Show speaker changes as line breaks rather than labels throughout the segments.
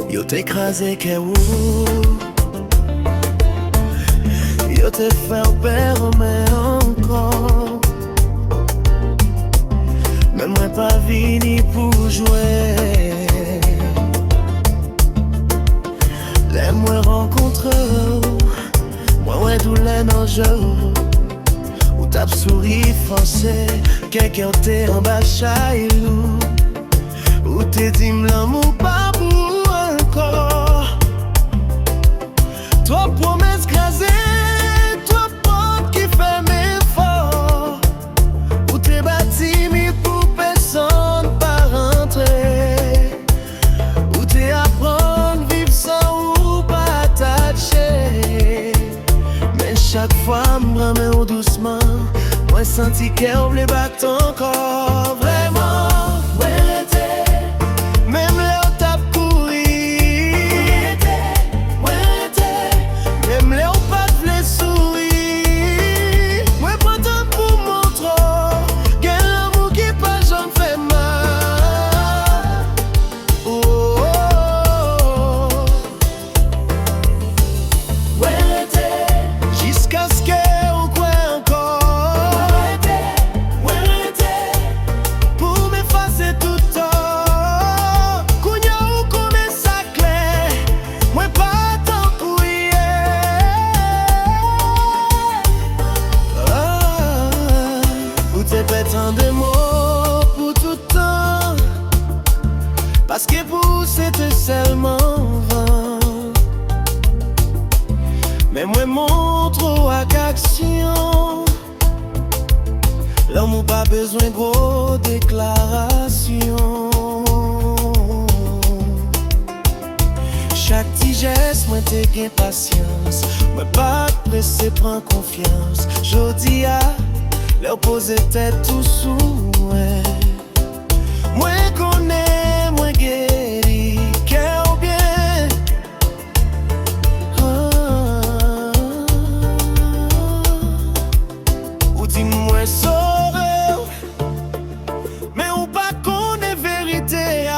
Yo t'écrasé que ou yo te fait perdre mais encore. Mais moi pas vini pour jouer. Les moi rencontre, moi ouais d'où les jeu. Ou tape souris foncé, quelqu'un t'es en bas chailou. Ou t'es dit l'amour pas pour encore. Trois promesses crasées, trois portes qui fait mes forts. Ou t'es bâti mais pour personne pas rentrer. Ou t'es apprendre vivre sans ou pas attaché. Mais chaque fois m'brame ou doucement, moi senti qu'elle voulait battre encore. Vraiment. Tant de mots pour tout temps, parce que pour c'était seulement vain. Mais moi montre à action. L'amour pas besoin de gros déclarations. Chaque petit geste, moi t'ai gain patience. Moi pas pressé, prends confiance. Jodi à l'opposé tête tout sous, ouais. Moi connais, moi guéri, cœur bien. Ou dis-moi sauver, mais ou pas connais vérité.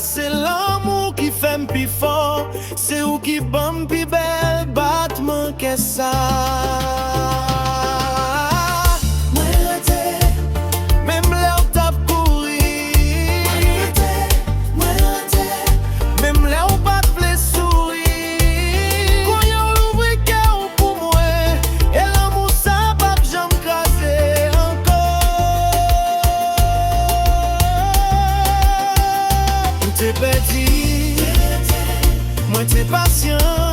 C'est l'amour qui fait m'pi fort, c'est ou qui bombe pi belle, battement que ça. T'es petit, moi t'es patient.